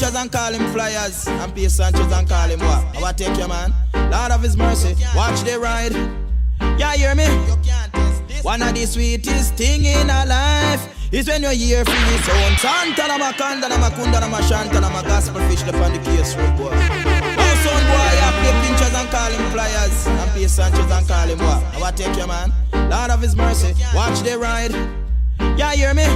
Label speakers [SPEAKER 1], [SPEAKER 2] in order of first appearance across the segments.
[SPEAKER 1] pinchers and call him flyers. And pay Sanchez and call him what? I want take your man. Lord of his mercy, watch the ride. Yeah, hear me? One of the sweetest thing in our life is when you hear free his own Santana Makanda, Makunda, Mashanta, Gospel fish upon the case road, boy. Oh, son, boy, I play pinchers and call him flyers. And pay Sanchez and call him what? I want take your man. Lord of his mercy, watch the ride. Yeah, hear me?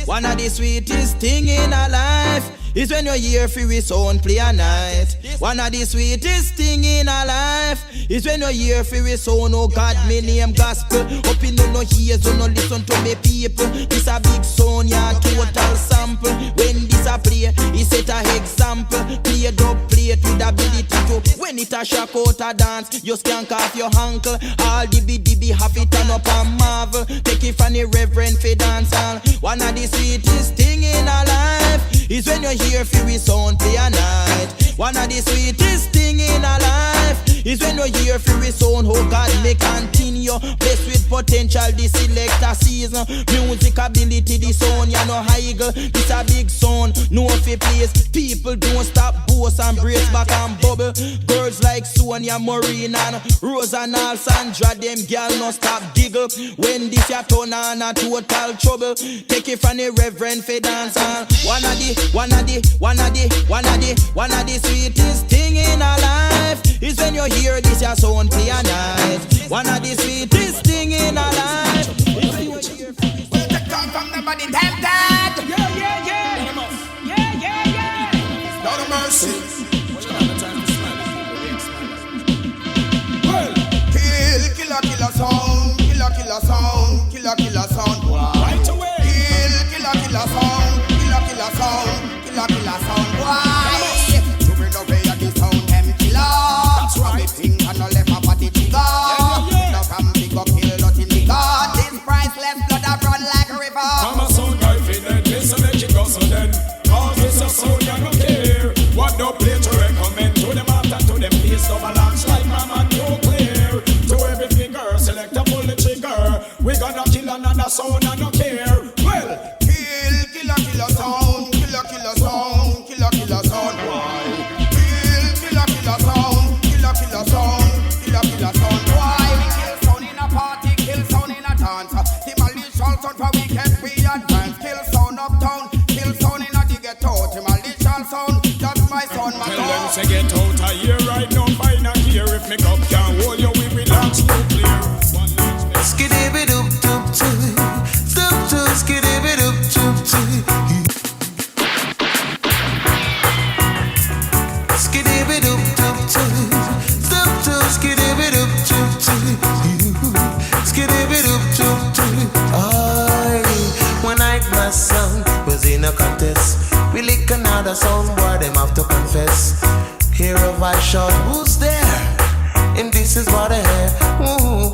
[SPEAKER 1] One of the sweetest thing in our life is when you hear free sound play a night. One of the sweetest thing in our life is when you hear free sound. Oh God, me name gospel. Up in no ears, so no listen to me people. This a big sound, yeah, total sample. When this a play, it set a example. Play dub plate with ability to. When it a shock out a dance, you skank off your ankle. All the DB have it turn up and marvel. Take it from the reverend for dance hall. One of the sweetest thing in our life is when you hear free sound play a night. One of the sweetest thing in our life is when you hear free sound. Oh God, may continue. Blessed with potential, the selector season. Music ability, the sound, you know higgle. This a big sound, no fi place. People don't stop, boast and brace back and bubble. Girls like Sonia, Maureen and Rose and all Sandra, them girl no stop giggle. When this ya turn on a total trouble, take it from the reverend for dance and one of the sweetest thing in our life is when you hear this ya sound play a night. One of the sweetest thing in our life is when you hear this.
[SPEAKER 2] Well, the come from the body tempted. Yeah. Lord of mercy. Well, killer sound, killer sound. Right away. Killer sound, killer sound. Why? To bring away the sound, them killer. That's right. Me think and no left a body trigger. Yeah. No can pick up kill nothing bigger. This priceless blood that run like a river.
[SPEAKER 3] I'm a sound guy feeling this and let you go so then. Cause it's a sound you don't care. What no play to recommend to them after to them face of a launch like mama no clear. To every finger select a pull the trigger. We gonna kill another sound and no care. Well,
[SPEAKER 2] killer sound. Killer sound, why? Killer sound, why? We kill sound in a party, kill sound in a dance. Demolish all sound for weekend, we advance. Kill sound uptown, kill sound in a ghetto. Demolish all sound, that's my sound, my
[SPEAKER 3] tell them to get out of here right now, find a here. If me cup can't hold you, we relax nuclear.
[SPEAKER 4] Skidibidoo-doo-doo, doo-doo, skidibidoo-doo-doo. When I my son was in a contest, we lick another song, boy, them have to confess. Hear a voice shout, who's there? And this is what I hear. Ooh,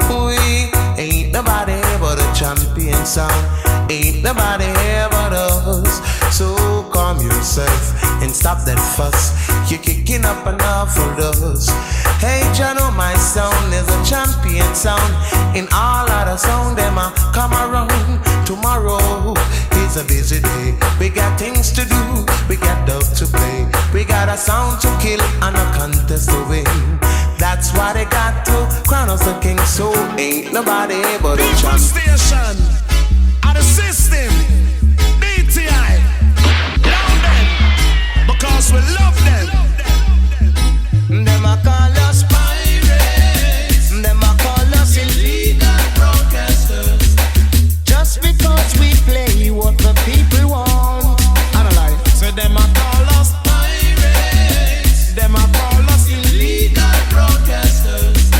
[SPEAKER 4] ain't nobody but a champion sound. Ain't nobody here but us. So calm yourself and stop that fuss. You're kicking up an awful dust. Hey, you know my sound is a champion sound. In all other sound, them a come around. Tomorrow is a busy day. We got things to do, we got dub to play. We got a sound to kill and a contest to win. That's why they got to crown us the king. So ain't nobody but a champion.
[SPEAKER 3] Station at the system, DTI, love them because we love them.
[SPEAKER 4] Them a call us pirates. Them a call us illegal broadcasters. Just because we play what the people want.
[SPEAKER 3] Analyze. So them a call us pirates. Them a call us illegal broadcasters.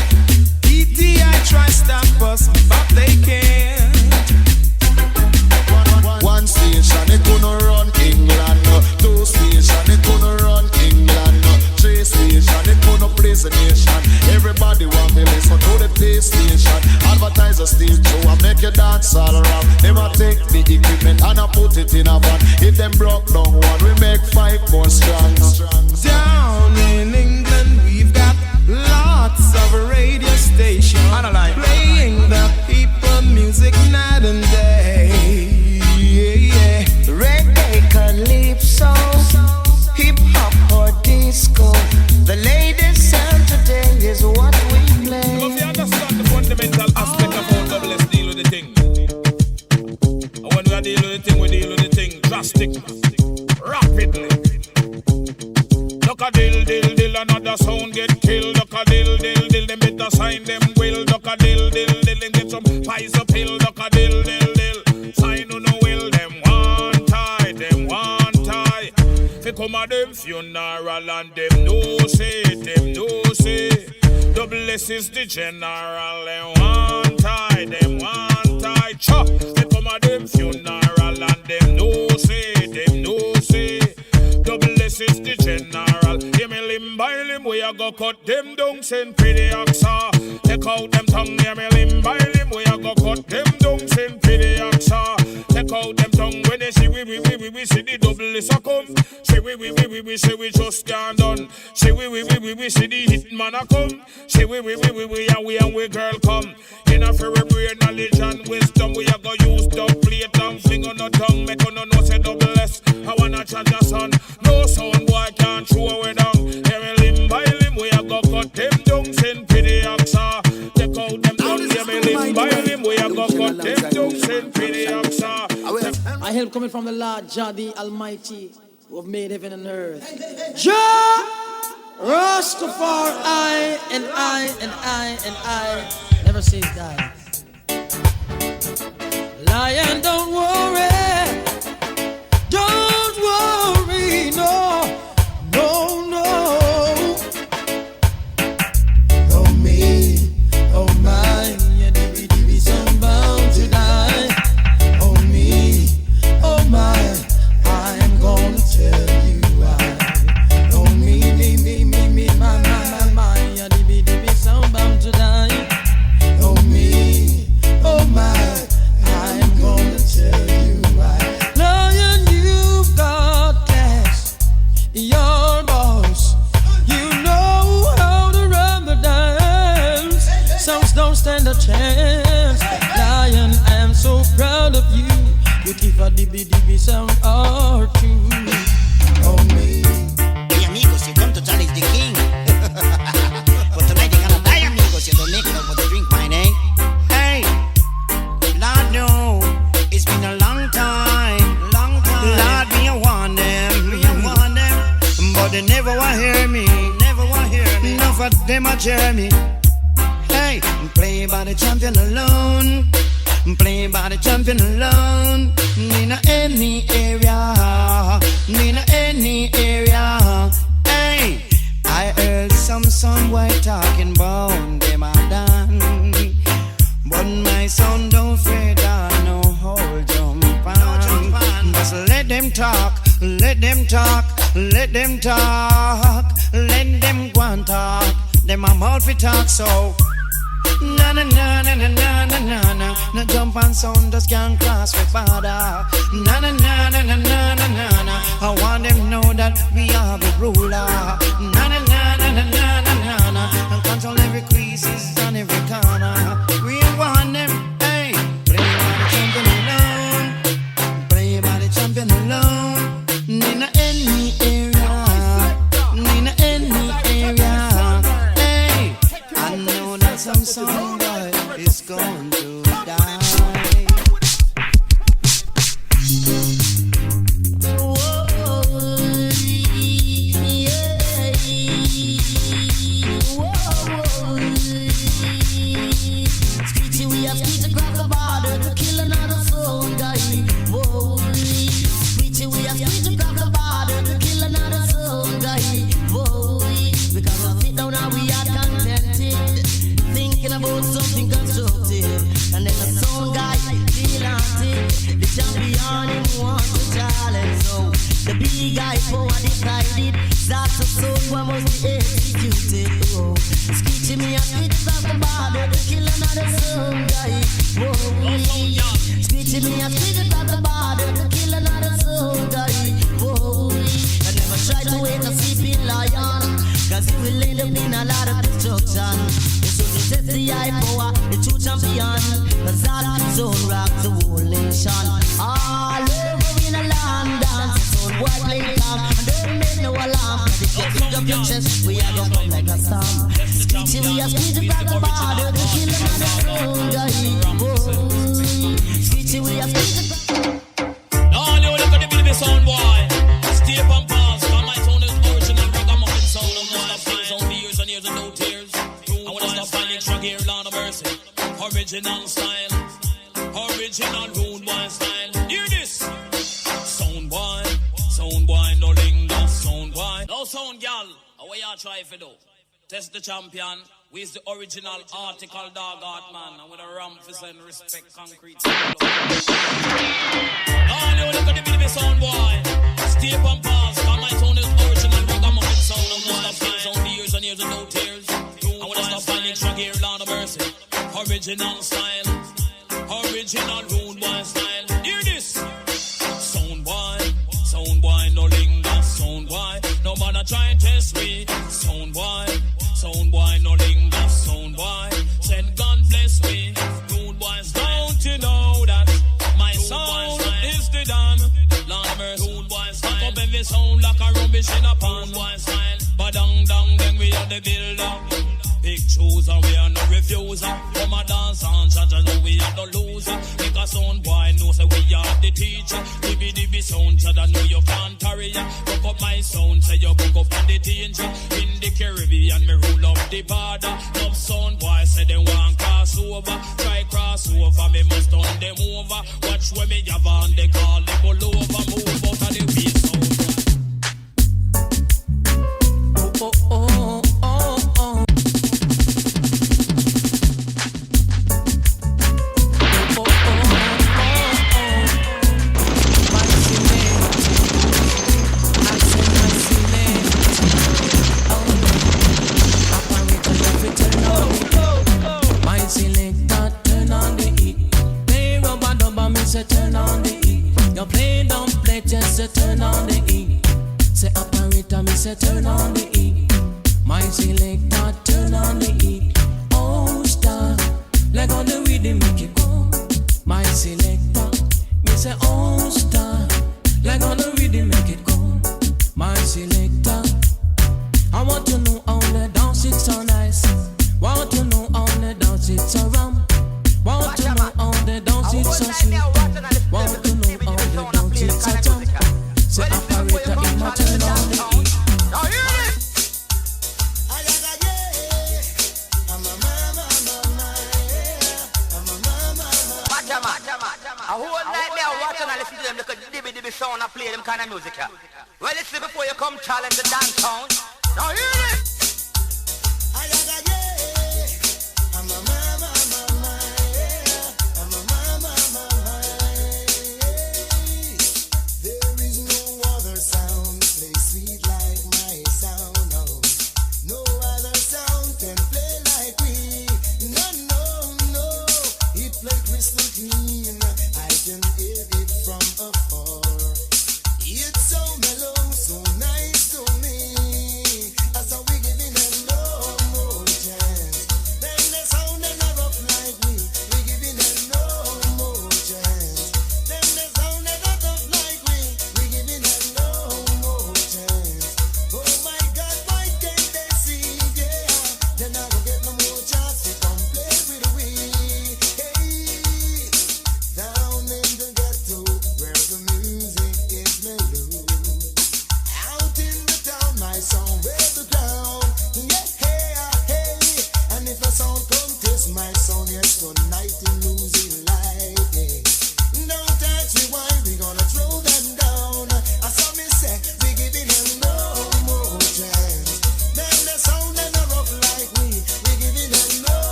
[SPEAKER 3] DTI try stop us, but they can't.
[SPEAKER 5] One station it gonna run England. Two station it gonna run England. Three station it gonna place the nation. Everybody want me listen to the PlayStation. Advertiser still show and make you dance all around. Them a take the equipment and a put it in a van. If them broke down one, we make 5 more strong.
[SPEAKER 3] Down in England we've got lots of radio stations playing the people music night and day.
[SPEAKER 4] Reggae, calypso,
[SPEAKER 3] thing, we deal with the thing drastic, rapidly. Duck a dill, dill, dill, another sound get killed. Duck a dill, dill, dill, them better sign them will. Duck a dill, dill, dill, them get some pies up hill. Duck a dill, dill, dill, sign on no will. Them one tie, them one tie. Fi come a them funeral and them no say, them no say. Double S is the general. Them one tie, them one tie. Chop, fi come a them funeral and them no say, them no say. Double S is the general. Give me limb by limb, we a go cut them down, send pretty oxa. Take out them tongue, give me limb by limb, we a go cut them down, send pretty oxa. Take out them tongue, when they see we see the double S a come. Say we say we just can't done. Say we see the hitman a come. Say we and we girl come. In a fairy brain knowledge and wisdom, we a go use dub plate and fling on no tongue. Make on no say double S. I wanna charge a son. No sound boy can't throw away down. Every limb by limb we a go cut them down. Send pretty oxa. Take out them tongue. Every limb by limb we a go cut them down. Send pretty oxa.
[SPEAKER 6] I help coming from the Lord Jah the Almighty, who have made heaven and earth. Jah, Rastafari, and I never says die. Lion, don't worry, no. Oh me, oh my, yeah, divvy, some bound to die. Oh me, oh my, I'm gonna tell you why. Oh me, my, yeah, divvy, some bound to die. Oh me, oh my, I'm gonna tell you why. Lion, you've got class, your boss. You know how to run the dance. Songs don't stand a chance. Lion, I am so proud of you. You keep a dibby sound or two. Oh me.
[SPEAKER 7] Hey amigos, you come to challenge the king. But tonight you're gonna die, amigos. You don't make it up with the drink wine, eh? Hey, Lord, no, it's been a long time. Lord, me I want them, but they never want hear me. Enough of them a cheer me. Hey, play by the champion alone. Play by the champion alone. In any area. Hey, I heard some boy talking about them a done. But my son don't fade on no whole jump on. Just let them talk. Let them go and talk. Them a mouth fi talk so. Na. No jump and sound just can't cross with border. Na. I want them know that we are the ruler. Na. And control every creases and every corner. We want them, hey. Play by the champion alone. In any area. Hey, I know that some song boy is going to die. Screechy, we have screeched across the border to kill another soul guy. Whoa, Screechy, we have screeched across the border to kill another soul guy. Whoa, because we sit down and we are contented, thinking about something constructive, and then the soul guy feel haunted. The champion him want to challenge, so the big guy power decided that's a soul who must be executed. Oh, Screechy, me a screech across the border to kill another soul guy. Whoa, Screechy, me a screech across the border to kill another soul guy. Whoa, I never try to wake a sleeping lion, cause it will end up in a lot of destruction. So to test the high power, the true champion, cause that zone rock the whole nation. All over in a land dance, zone boy play calm, and don't make no alarm. If you pick up your chest, we are gonna come like a storm. Screechy, we are screeching back the border to kill another soul guy. Screechy, we are screeching
[SPEAKER 8] original style, original rude boy style. Hear this, sound boy, no linger, sound boy. No sound, gal. What y'all try if you do? Test the champion. We is the original article dog art man, and with a ramp for send respect concrete. All you look at the baby sound boy. Stay up and pause, cause my sound is original. Ragamuffin sound, I'm gonna stop sound years and years and no tears. I wanna stop finding track here, Lord of mercy. Original style, original rude boy style. Hear this, sound boy, no linger, sound boy. No man a try and test me, sound boy, no linger, sound boy. Said God bless me, rude boys. Don't you know that my sound is the dawn? Lord of mercy, rude boy style. Fuck up every sound like a rubbish in a pan, boy style. But down, then we are the builder. Big chooser, we are no refuser. Come a dance and judge, know we are the loser. Make a sound boy know say we are the teacher. DB sound, judge, know you can't carry ya. Book up my sound, say you book up on the danger. In the Caribbean, me rule up the border. Love sound boy, say they want cross over. Try cross over, me must turn them over. Watch when me have on, they call them all over. Move out of the way sound.
[SPEAKER 6] Turn on the E. You play, don't play, just say turn on the E. Say operator, me say turn on the E. My selector, turn on the E. Oh star, like on the rhythm make it go. My selector, me say oh star, like on the rhythm make it go. My selector, I want to know how the dance it's so nice. Want to know how the dance it's so rum. Want to know how the dance it's so sweet. Want to know how the dance it's so jump. Say operator in my turn on the E. Now hear it.
[SPEAKER 9] A whole night there watching and listen to them, look at the dibby sound and play them kind of music here. Well, listen before you come challenge the dance sound. Now hear it.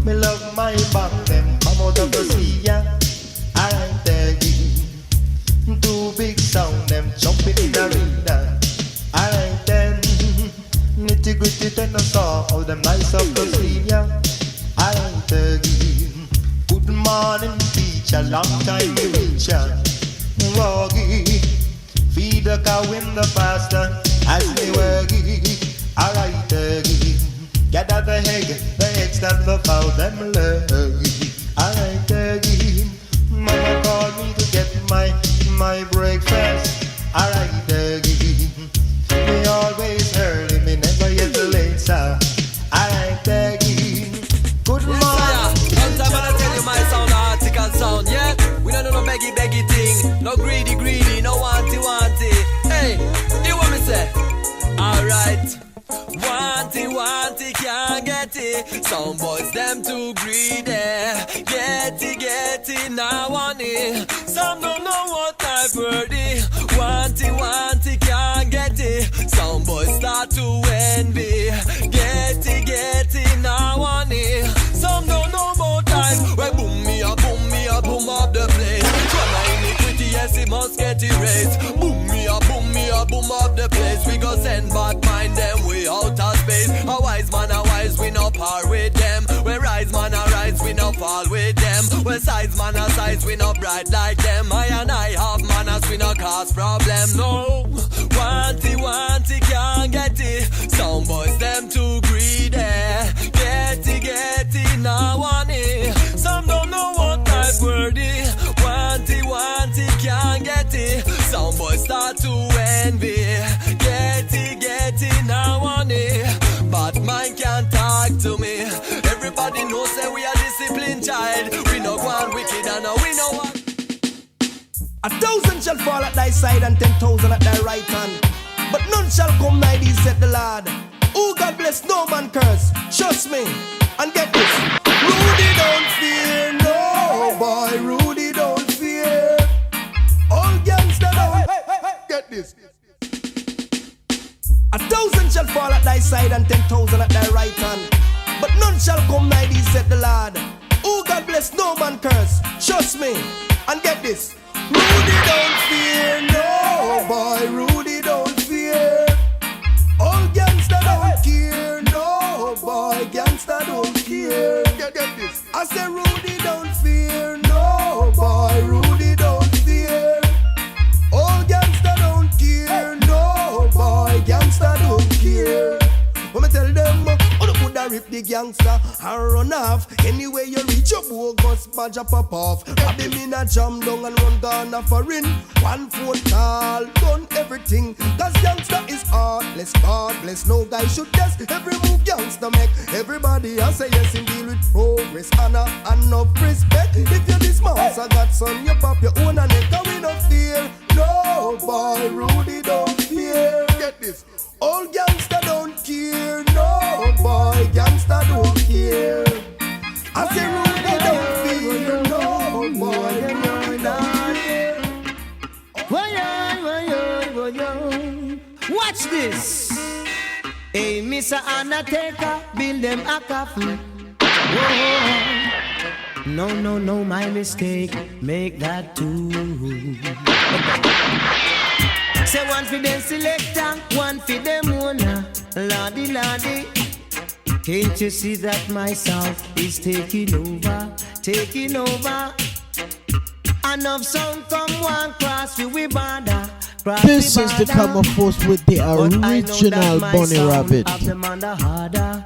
[SPEAKER 10] Me love my back, them come out of the sea, yeah. Alright, again. Two big sound, them jumping in the arena. Alright then. Nitty gritty tenor saw all them nice up the sea, yeah. Alright, again. Good morning, teacher, long time we reach ya. Woggy, feed the cow in the pasture as they waggy. Alright, again. Gather the eggs and the fowl them lurgy. Alright, again. Mama called me to get my breakfast. Alright, again. Me always early, me never yet late, sir. Alright, again. Good morning.
[SPEAKER 6] One time I tell you my sound, article sound, yeah. We don't do no beggy thing, no greedy, no wanty. Hey, you want me say? Alright. Wanty, can't get it. Some boys them too greedy. Get it, now want it. Some don't know what I've heard it. Wanty, can't get it. Some boys start to envy. Get it, now want it. Some don't know about time. Well, boom me up, boom up the place. From iniquity, yes, it must get erased. Boom me up, boom up the place. We go send back mind them way out of space. A wise man, we no par with them. We rise man, rise, we no fall with them. We size man, size, we no bright like them. I have manners, we no cause problem. No, wanty, can't get it. Some boys them too greedy. Get it, now want it. Some don't know what I've heard it. Wanty, can't get it. Some boys start to envy. Get it, now want it. But mine can't talk to me. Everybody knows that we are disciplined child. We no go on wicked and we know what.
[SPEAKER 11] 1,000 shall fall at thy side and 10,000 at thy right hand, but none shall come nigh thee, said the Lord. Oh, God bless, no man curse. Trust me, and get this. Rudy don't fear, no boy. Rudy don't fear. All gangster don't. Get this. 1,000 shall fall at thy side and 10,000 at thy right hand, but none shall come nigh thee, said the Lord. Oh, God bless, no man curse. Trust me, and get this. Rudy don't fear, no boy. Rudy don't fear. All gangster don't care, no boy. Gangster don't care. Get this. I say Rudy don't fear, no boy. Rudy don't fear. All gangster don't care, no boy. Gangster don't care. When me tell them, oh, the coulda rip the gangster and run off. Anyway you reach your bogus badge a pop off. Grab him in a jam down and run Ghana foreign. One phone call, done everything. Cause gangster is heartless, God bless. No guy should test every move gangster make. Everybody I say yes in deal with progress, honor and enough respect. If you're this mouse, I got son, you pop your own and neck. And we no fear, no boy. Rudy don't fear. Get this. All gangster don't care, no boy, gangster don't care. I say Rudy don't fear, no boy,
[SPEAKER 12] watch this. Hey, Mr. Undertaker, build them a coffin. Whoa. No, my mistake, make that too. Say one for them selector, one for them owner. Lordy. Can't you see that my sound is taking over? Enough sound come one cross we border.
[SPEAKER 13] This is the camouflage with the original Bunny Rabbit.
[SPEAKER 12] Harder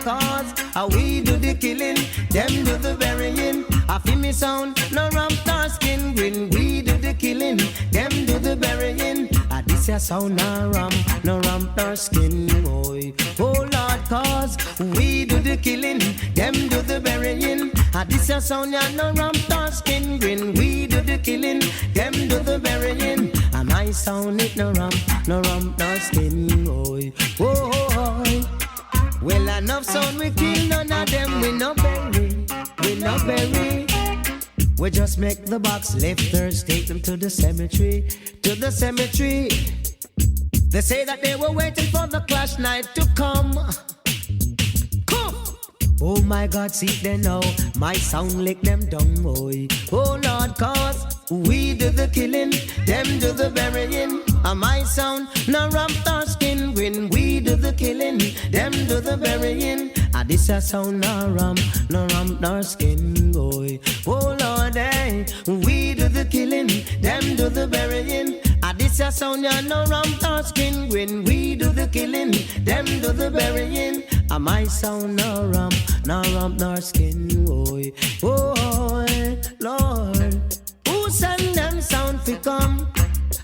[SPEAKER 12] cause we do the killing, them do the burying. I feel me sound, no ramp nor skin grin. We do the killing, them do the burying. This ya sound, no ramp nor skin boy. Oh Lord, cause we do the killing, them do the burying. This ya sound, ya no ramp nor skin grin. We do the killing, them do the burying. And I sound it no ramp nor skin boy. Oh, well enough sound we kill, none of them we no bury. We just make the box lifters, take them to the cemetery. They say that they were waiting for the clash night to come. Oh my God, see them now. My sound lick them down, boy. Oh Lord, cause we do the killing, them do the burying. And my sound, no ramp nor skin. When we do the killing, them do the burying. And this a sound, no ramp nor skin, boy. Oh Lord, hey, we do the killing, them do the burying. And this a sound, ya no ramp nor skin. When we do the killing, them do the burying. And my sound, no ramp nor skin, boy. Oh Lord, who send them sound fi come?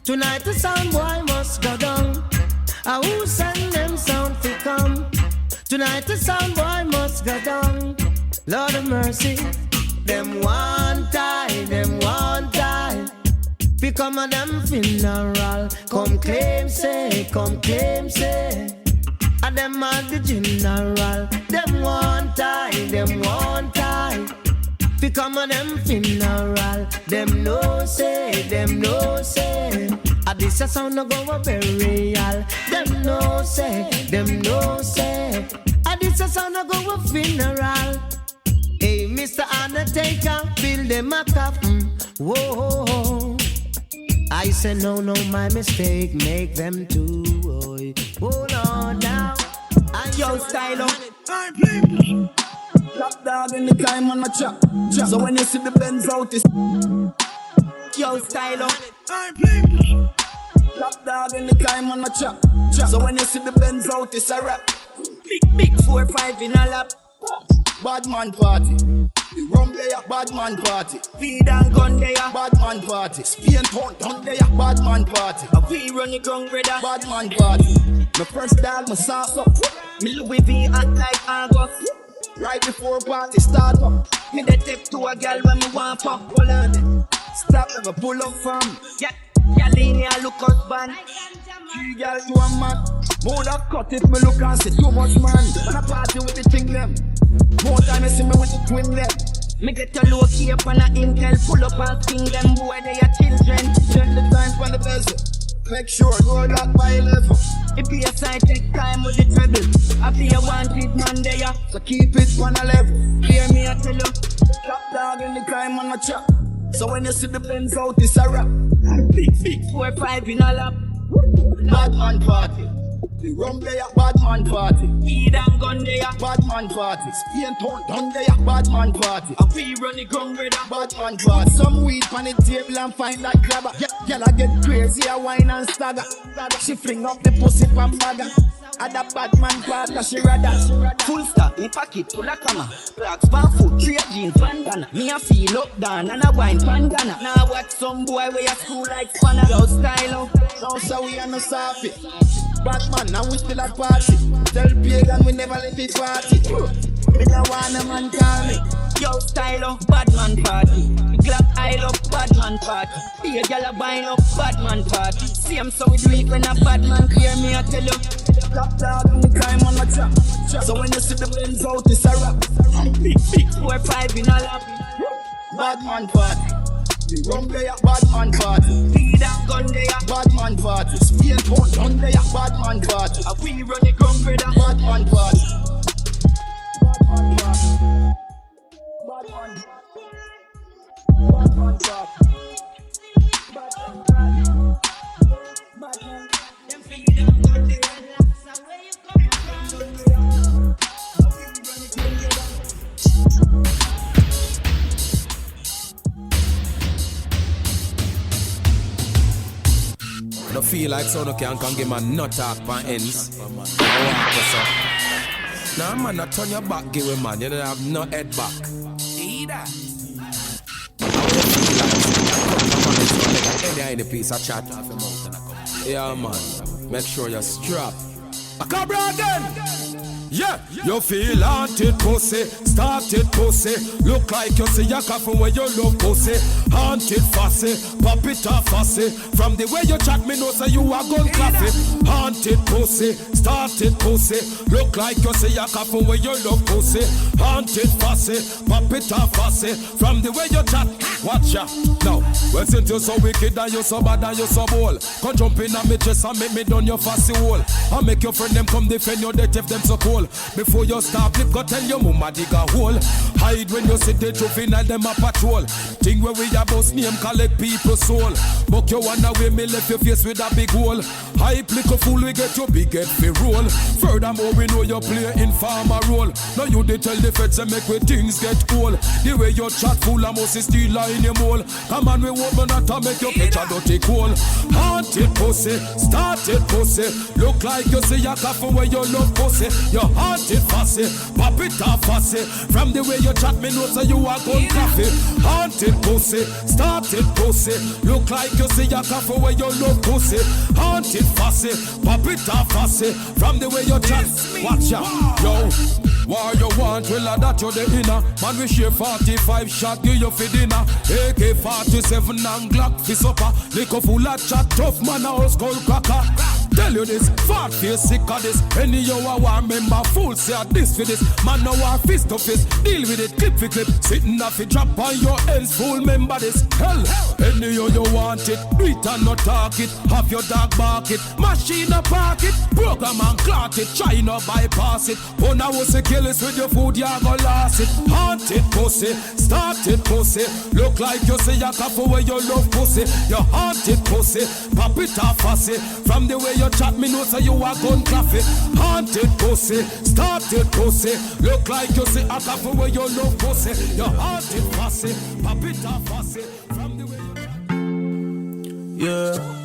[SPEAKER 12] Tonight the sound boy must go down. Who send them sound fi come? Tonight the sound boy must go down. Lord of mercy, them one time. Become a them funeral. Come claim say. And them are the general. Them one time. Become a them funeral. Them no say. And this a sound no go a burial. Them no say. And this a sound no go a funeral. Hey, Mr. Undertaker, build them a coffin. Whoa. I said no, my mistake, make them too. Oh Lord, now
[SPEAKER 14] Yo, style up. Top dog in the time on my chop. So when you see the Benz out, it's yo, style up. Top dog in the time on my chop. So when you see the Benz out, it's a rap. Big 4-5 in a lap. Bad man party. The rum there, bad man party. Feed and gun there, bad man party. Spain town there, bad man party. We run the gun brother, bad man party. My first dog, my sauce up. Me Louis V act like August. Right before party start up. Me the tip to a girl when me want pop. Hold on. Stop and pull up from. Yeah, girl in here look husband. 3 girl to a man. More that cut if me look and see too much man. When I party with the thing them. More time you see me with the twin them. Me get a low key up on a Intel. Pull up and sting them boy they are children. Check the time for the bezel. Make sure go lock by 11. If you side take time with the treble. I be a wanted man there. So keep it on a level. Hear me I tell you. Top dog in the crime on my chop. So when you see the Benz out it's a rap. Big 4-5 in a lap. Bad man party. The rum there, bad man party. Feed and gun there, bad man party. Spain town down there, bad man party. And we run the gun brother, bad man party. Some weed on the table and find that grabber. Girl I get crazy, I wine and stagger. She fling up the pussy from bagger. At the bad man party, she rather. Full stock, in pocket full of camera. Blacks pan foot, 3 jeans, bandana. Me a feel up down and a wine bandana. Now watch some boy way a school like spanner. Yo style up, now so we are no soft. Batman, now we still at party. Tell pagan we never let it party. Me no want a man call me. Yo, style up, Batman party. Glock aisle up, Batman party. Be a gal a wine up, Batman party. Same so we do it when a Batman clear me, I tell you. Top dog in the crime on my trap. So when you see the Benz out, it's a rap. Big 4-5 in a lap. Batman party. The rum there, bad man party. Feed and gun there, bad man party. Spain town down there, bad man party. And we run the gun brother, bad man party. Bad man party. Bad man. Bad man party. Bad man party. Bad man. Them feed and gun there. That's where you come from.
[SPEAKER 15] No feel like so no can give man no talk for ends. Nah man, not turn your back, give a man. You don't have no head back. Either. Any piece of chat. Yeah man, make sure you're strapped. I come again. Yeah, you feel haunted pussy, started pussy. Look like you see your coffin where you love pussy. Haunted fussy, pop it off fussy. From the way you chat me know say you are gun coffee. Haunted pussy, started pussy. Look like you see your coffin where you love pussy. Haunted fussy, pop it off fussy. From the way you chat, watch ya. Now, well since you so wicked and you so bad and you so bold, come jump in on me chest and make me done your fussy hole. I make your friend them come defend your death if them so cold. roll. Before you start flip, go tell your mama dig a hole. Hide when you see the juvenile, them a patrol. Thing where we a boss name, collect people's soul. Buck you one away, me left your face with a big hole. Hype little fool, we get your big head fi roll. Furthermore, we know you play informer role. Now you they tell the feds and make we things get cool. The way you chat full, I must steal in your mole. Come on, we open that to make your picture dirty cool. Haunted pussy, started pussy. Look like you see a coffee where you love pussy. You haunted fussy, pop it off fussy. From the way you chat, me know so you are gun coffee. Haunted pussy, started pussy. Look like you see a coffee where you love pussy. Haunted fussy, pop it off fussy. From the way you chat, watch out, yo. What you want, well that you're the inner. Man we share 45 shot, give you for dinner. AK-47 and Glock for supper. Liquor full of chat, tough man a old skull cracker. Tell you this, fat face sick of this. Any you a war member, fool say this for this. Man no war fist to fist, deal with it, clip for clip. Sitting off it, drop on your ends, fool member this. Hell, any you want it, do it and not talk it. Have your dog bark it, machine a park it. Program and clock it, try not bypass it. Oh now was a killers with your food, you go lost it. Haunted pussy, started pussy. Look like you say a coffee where you love pussy. You haunted pussy, pop it off fussy. From the way you chat, me know so you are gun coffee. Haunted pussy, started pussy. Look like you say a coffee where you love pussy. You haunted fussy, pop it off fussy. From the way you
[SPEAKER 11] yeah.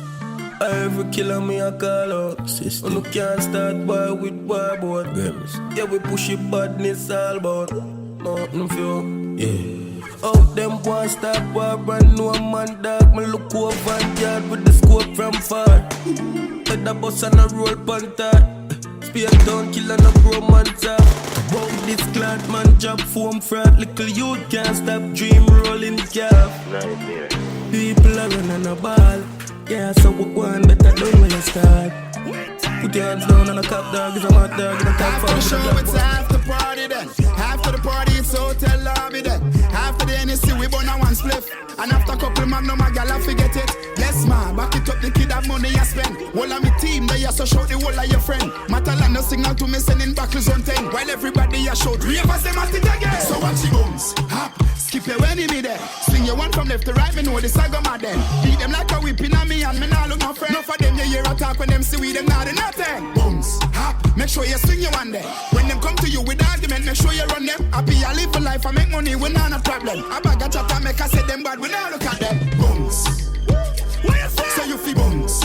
[SPEAKER 11] Every killer me a call out. System. You can't start boy with boy board games. Yeah, we push it badness all about. Nothing for you. Yeah. Out them one start boy brand new man dog. Me look over and yard with the scope from far. Let the bus and a roll panther. Spear down kill and a bro man top. Wow, this clad man job form fraud. Little youth can't stop dream rolling calf. People are running a ball. Yeah, so we go on better done when you start. Put your hands down on a cop dog, is a hot dog, in a top farm.
[SPEAKER 14] After the show, it's after party then. After the party, it's hotel lobby then. After the NSC, we burn a one spliff. And after a couple magnum, my gal, I forget it. Yes, man, back it up, the kid have money I spend. All of me team, they so shout the whole of your friend. Matalano signal to me, sending backers on 10. While everybody a shout, ravers them at it again. So watch the bones, hop, skip your enemy there. Sling your one from left to right, me know the saga mad then. Beat them like a whipping on me and me nah look no friend. No for them, you hear a talk when them see we them not in nothing. Bones, hop, make sure you swing your one there. When them come to you with argument, make sure you run them. Happy I live for life, I make money, we not a problem. I bag a chat and make I say them bad, we not look at them. Bones, so you feel bones.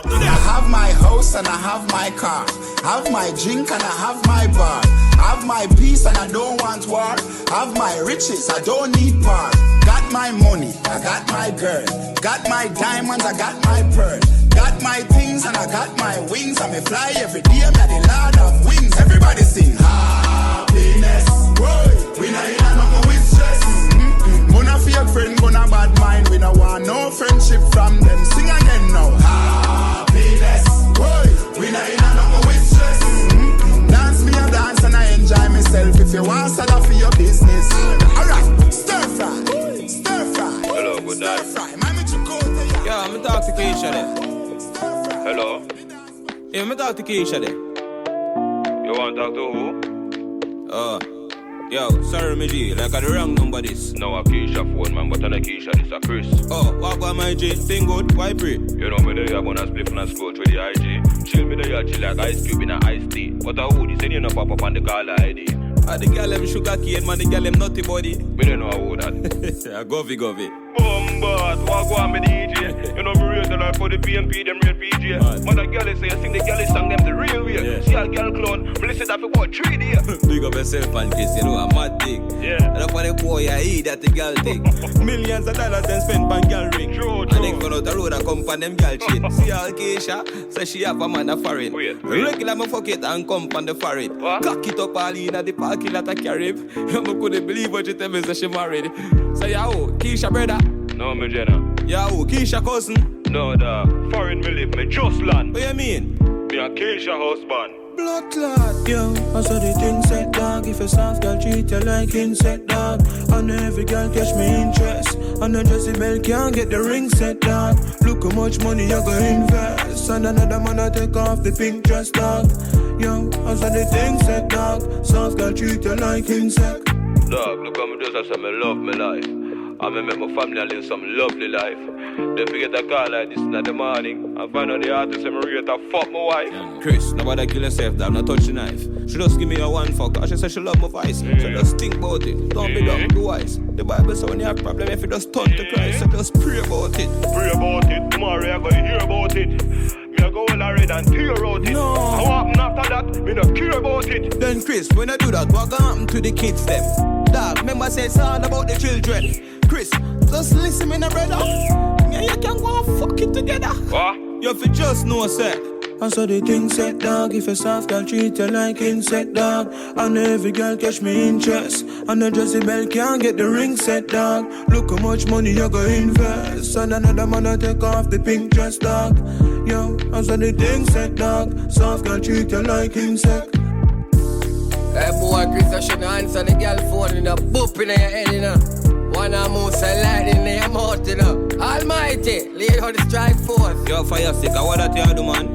[SPEAKER 14] I have my house and I have my car. I have my drink and I have my bar. I have my peace and I don't want war. I have my riches, I don't need power. Got my money, I got my girl. Got my diamonds, I got my pearl. Got my things and I got my wings. I may fly every day, I'm the Lord of wings. Everybody sing happiness. Whoa. We not in a number with stress. Gonna fake friend, gonna bad mind. We don't want no friendship from them. Sing again now. Happiness. Whoa. We not in a number with stress. Dance me a dance and I enjoy myself. If you want salad for your business. Alright, stir fry. Stir fry.
[SPEAKER 16] Hello, good night.
[SPEAKER 14] Stir fry. Man, me talk to
[SPEAKER 16] yeah, I'm talk to Keisha there. Hello? Yeah, I'm talk to Keisha there. You want to talk to who? Yo, sorry me G, like I the wrong number this.
[SPEAKER 17] No a Keisha phone man, but on a Keisha this a Chris.
[SPEAKER 16] Oh, what about my G? Thing good, why pray?
[SPEAKER 17] You know me there, you wanna split and scroll through the IG. Chill me there, chill like ice cube in a iced tea. But a hoodie, send you no pop up on the caller ID.
[SPEAKER 16] The girl them sugar cane, man, the girl them nutty body.
[SPEAKER 17] Me don't know who that.
[SPEAKER 16] Govy.
[SPEAKER 17] Bombard, what go on me DJ? You know me real the life for the PNP, them real PJ. Man, the girl say, I sing the girl song them the real way. Yeah. See a girl clone, me listen that for about 3 days.
[SPEAKER 16] Big up yourself and kiss, you know, a mad thing.
[SPEAKER 17] Yeah.
[SPEAKER 16] And that's why the boy I eat that the girl thing. Millions of dollars then spent on girl ring.
[SPEAKER 17] True.
[SPEAKER 16] And then go out the road and come on them girl chain. See how Keisha, say she have a man a foreign. Regular me fuck it and come on the foreign. Cock it up all in at the parking lot of Carib. You couldn't believe what you tell me, so she married. Say, yo, Keisha brother.
[SPEAKER 17] No, me Jenna.
[SPEAKER 16] Yo, Keisha cousin.
[SPEAKER 17] No, the foreign me live, me just land.
[SPEAKER 16] What you mean?
[SPEAKER 17] Me a Keisha husband.
[SPEAKER 1] blood clot. Yo, I saw the thing set dog. If a soft girl treat you like insect dog. And every girl catch me interest. And a Jessie Bell can't get the ring set dog. Look how much money you go invest. And another man I take off the pink dress dog. Yo, I saw the thing set dog. Soft girl treat you like insect.
[SPEAKER 17] Dog, look how me just I say me love me life. I me make my family live some lovely life. Then forget a call like this in the morning. I find out the artist and me rate to fuck my wife.
[SPEAKER 16] Chris, nobody kill herself, dog, not touch the knife. She just give me a one fuck, she say she love my voice. So just think about it, don't be dumb, be wise. The Bible says when you have a problem, if you just turn to Christ, so just pray about it.
[SPEAKER 17] Pray about it, tomorrow I gotta hear about it. Me I go all red and tear out it.
[SPEAKER 16] No.
[SPEAKER 17] What happen after that, me not care about it.
[SPEAKER 16] Then Chris, when I do that, what gonna happen to the kids them? Dog, remember say it's all about the children. Chris, just listen me now, brother. Me and you can go and fuck it together.
[SPEAKER 17] What?
[SPEAKER 16] You have to just know, sir.
[SPEAKER 1] I saw the thing set dog. If a soft girl treat you like insect dog. And every girl catch me interest. And a Jessie Bell can't get the ring set dog. Look how much money you go invest. And another man I take off the pink dress dog. Yo, I saw the thing set dog. Soft girl treat you like insect.
[SPEAKER 18] Hey boy, Chris, I shouldn't answer the girl phone in a boop in your head, you know. One of moose and lightning in your mouth, you know. Almighty, lead on the strike force.
[SPEAKER 16] Yo, fire stick, what that you do, man?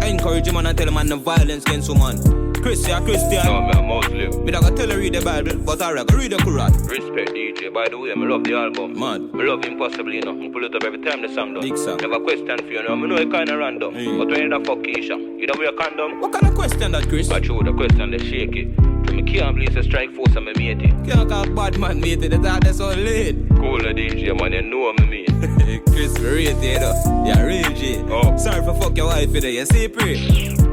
[SPEAKER 16] I encourage him and I tell him man no violence against woman. Chris, you're a Christian.
[SPEAKER 17] No, I'm a Muslim.
[SPEAKER 16] Me not gonna tell her read the Bible, but I read the Quran.
[SPEAKER 17] Respect DJ, by the way, I love the album.
[SPEAKER 16] Man.
[SPEAKER 17] I love Impossible, you know. I pull it up every time the song done.
[SPEAKER 16] Big song.
[SPEAKER 17] Never question for you, know. I know it kinda random. But when you da fuck Keisha, you don't wear a condom.
[SPEAKER 16] What kind of question that, Chris?
[SPEAKER 17] I show the question, they shake it. So me can't believe the strike force and me mate it.
[SPEAKER 16] Can't call bad man mate it, that's all late.
[SPEAKER 17] Cool the DJ, man, you know what me mean.
[SPEAKER 16] Chris, rate it, you know. You're real G.
[SPEAKER 17] Oh.
[SPEAKER 16] Sorry for fuck your wife, you see, pray.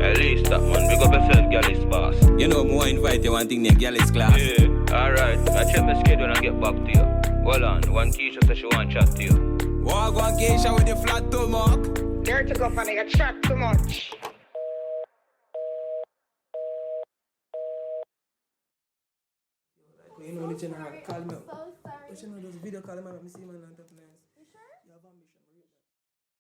[SPEAKER 17] At least that, man. Big up yourself, girl, is boss.
[SPEAKER 16] You know, more invite you one thing, the girl is class.
[SPEAKER 17] Yeah, alright. I check my schedule and get back to you. Hold on, one Keisha says she want to chat to you.
[SPEAKER 16] Walk one Keisha with the flat toe mark.
[SPEAKER 19] There to go, funny, you chat too much.
[SPEAKER 11] You know, the general call me up. But you know, those video call me up, I see man on top of